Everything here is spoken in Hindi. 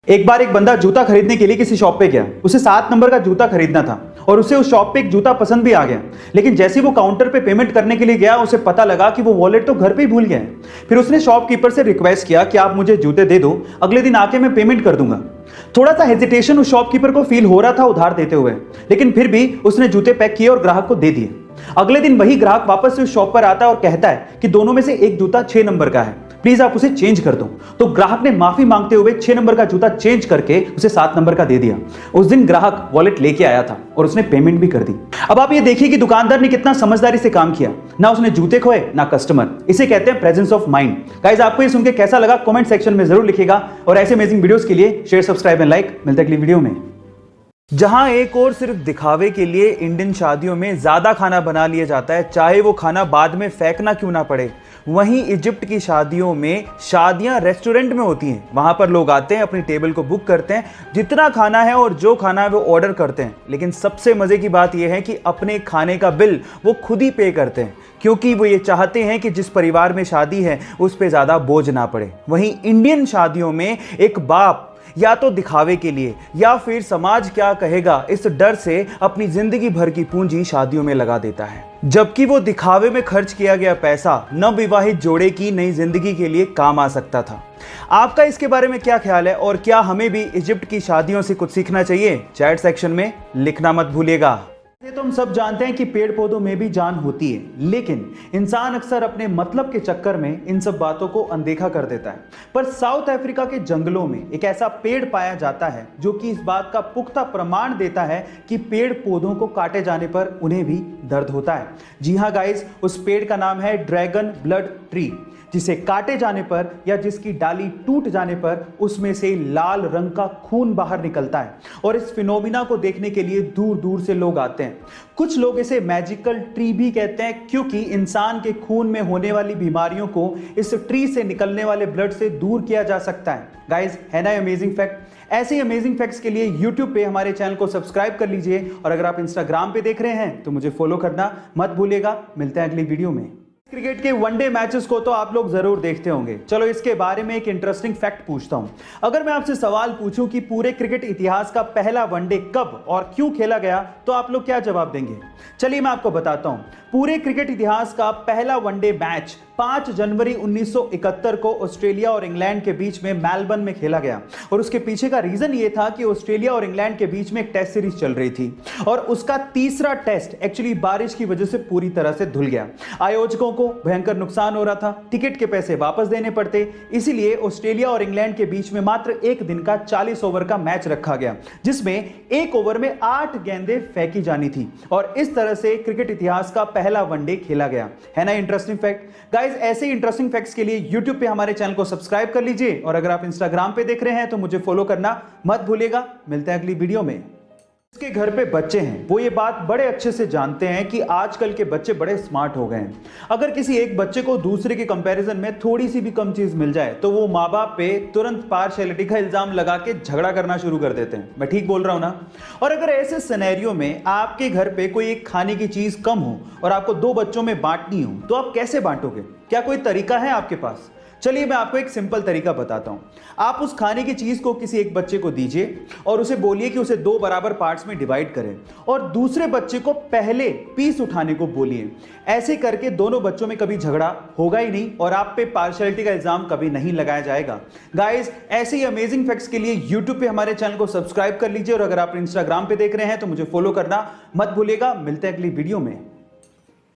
एक बार एक बंदा जूता खरीदने के लिए किसी शॉप पे गया। उसे 7 नंबर का जूता खरीदना था और उसे उस शॉप पे एक जूता पसंद भी आ गया। लेकिन जैसे ही वो काउंटर पे पेमेंट करने के लिए गया, उसे पता लगा कि वो वॉलेट तो घर पे ही भूल गया है। फिर उसने शॉपकीपर से रिक्वेस्ट किया कि आप मुझे जूते दे दो, अगले दिन आके मैं पेमेंट कर दूंगा। थोड़ा सा हेजिटेशन उस शॉपकीपर को फील हो रहा था उधार देते हुए, लेकिन फिर भी उसने जूते पैक किए और ग्राहक को दे दिए। अगले दिन वही ग्राहक वापस से उस शॉप पर आता है और कहता है कि दोनों में से एक जूता 6 नंबर का है, प्लीज आप उसे चेंज कर दो। तो ग्राहक ने माफी मांगते हुए 6 नंबर का जूता चेंज करके उसे 7 नंबर का दे दिया। उस दिन ग्राहक वॉलेट लेके आया था और उसने पेमेंट भी कर दी। अब आप ये देखिए कि दुकानदार ने कितना समझदारी से काम किया, ना उसने जूते खोए ना कस्टमर। इसे कहते हैं प्रेजेंस ऑफ माइंड। गाइस, आपको ये सुन के कैसा लगा कमेंट सेक्शन में जरूर लिखिएगा और ऐसे अमेजिंग वीडियोस के लिए शेयर, सब्सक्राइब एंड लाइक। मिलते हैं अगली वीडियो में। जहां एक और सिर्फ दिखावे के लिए इंडियन शादियों में ज्यादा खाना बना लिया जाता है, चाहे वो खाना बाद में फेंकना क्यों ना पड़े, वहीं इजिप्ट की शादियों में शादियां रेस्टोरेंट में होती हैं। वहां पर लोग आते हैं, अपनी टेबल को बुक करते हैं, जितना खाना है और जो खाना है वो ऑर्डर करते हैं। लेकिन सबसे मजे की बात यह है कि अपने खाने का बिल वो खुद ही पे करते हैं, क्योंकि वो ये चाहते हैं कि जिस परिवार में शादी है उस पर ज्यादा बोझ ना पड़े। वहीं इंडियन शादियों में एक बाप या तो दिखावे के लिए या फिर समाज क्या कहेगा इस डर से अपनी जिंदगी भर की पूंजी शादियों में लगा देता है, जबकि वो दिखावे में खर्च किया गया पैसा नवविवाहित जोड़े की नई जिंदगी के लिए काम आ सकता था। आपका इसके बारे में क्या ख्याल है और क्या हमें भी इजिप्ट की शादियों से कुछ सीखना चाहिए? चैट सेक्शन में लिखना मत भूलिएगा। तो हम सब जानते हैं कि पेड़ पौधों में भी जान होती है, लेकिन इंसान अक्सर अपने मतलब के चक्कर में इन सब बातों को अनदेखा कर देता है। पर साउथ अफ्रीका के जंगलों में एक ऐसा पेड़ पाया जाता है जो कि इस बात का पुख्ता प्रमाण देता है कि पेड़ पौधों को काटे जाने पर उन्हें भी दर्द होता है। जी हाँ गाइस, उस पेड़ का नाम है ड्रैगन ब्लड ट्री, जिसे काटे जाने पर या जिसकी डाली टूट जाने पर उसमें से लाल रंग का खून बाहर निकलता है। और इस फिनोमिना को देखने के लिए दूर दूर से लोग आते हैं। कुछ लोग इसे मैजिकल ट्री भी कहते हैं, क्योंकि इंसान के खून में होने वाली बीमारियों को इस ट्री से निकलने वाले ब्लड से दूर किया जा सकता है। गाइज, है ना अमेजिंग फैक्ट? ऐसे ही अमेजिंग फैक्ट्स के लिए यूट्यूब पे हमारे चैनल को सब्सक्राइब कर लीजिए और अगर आप इंस्टाग्राम पे देख रहे हैं तो मुझे फॉलो करना मत भूलिएगा। मिलते हैं अगली वीडियो में। क्रिकेट के वनडे मैचेस को तो आप लोग जरूर देखते होंगे। चलो इसके बारे में एक इंटरेस्टिंग फैक्ट पूछता हूं। अगर मैं आपसे सवाल पूछूं कि पूरे क्रिकेट इतिहास का पहला वनडे कब और क्यों खेला गया, तो आप लोग क्या जवाब देंगे? चलिए मैं आपको बताता हूं। पूरे क्रिकेट इतिहास का पहला वनडे मैच 5 जनवरी 1971 को ऑस्ट्रेलिया और इंग्लैंड के बीच में मेलबर्न में खेला गया। और उसके पीछे का रीजन ये था कि ऑस्ट्रेलिया और इंग्लैंड के बीच में एक टेस्ट सीरीज चल रही थी और उसका तीसरा टेस्ट एक्चुअली बारिश की वजह से पूरी तरह से धुल गया। आयोजकों को भयंकर नुकसान हो रहा था, टिकट के पैसे वापस देने पड़ते, इसीलिए ऑस्ट्रेलिया और इंग्लैंड के बीच में मात्र एक दिन का 40 ओवर का मैच रखा गया, जिसमें एक ओवर में 8 गेंदें फेंकी जानी थी। और इस तरह से क्रिकेट इतिहास का पहला वनडे खेला गया। है ना इंटरेस्टिंग फैक्ट? गाइस, ऐसे ही इंटरेस्टिंग फैक्ट्स के लिए यूट्यूब पे हमारे चैनल को सब्सक्राइब कर लीजिए और अगर आप इंस्टाग्राम पे देख रहे हैं तो मुझे फॉलो करना मत भूलिएगा। मिलते हैं अगली वीडियो में। जिसके घर पे बच्चे हैं वो ये बात बड़े अच्छे से जानते हैं कि आजकल के बच्चे बड़े स्मार्ट हो गए हैं। अगर किसी एक बच्चे को दूसरे के कंपैरिजन में थोड़ी सी भी कम चीज मिल जाए तो वो माँ बाप पे तुरंत पार्शियलिटी का इल्जाम लगा के झगड़ा करना शुरू कर देते हैं। मैं ठीक बोल रहा हूं ना? और अगर ऐसे सिनेरियो में आपके घर पे कोई एक खाने की चीज कम हो और आपको 2 बच्चों में बांटनी हो, तो आप कैसे बांटोगे? क्या कोई तरीका है आपके पास? चलिए मैं आपको एक सिंपल तरीका बताता हूं। आप उस खाने की चीज को किसी एक बच्चे को दीजिए और उसे बोलिए कि उसे 2 बराबर पार्ट्स में डिवाइड करें और दूसरे बच्चे को पहले पीस उठाने को बोलिए। ऐसे करके दोनों बच्चों में कभी झगड़ा होगा ही नहीं और आप पे पार्शियलिटी का इल्जाम कभी नहीं लगाया जाएगा। गाइस, ऐसे ही अमेजिंग फैक्ट्स के लिए यूट्यूब पे हमारे चैनल को सब्सक्राइब कर लीजिए और अगर आप इंस्टाग्राम पे देख रहे हैं तो मुझे फॉलो करना मत भूलिएगा। मिलते हैं अगली वीडियो में।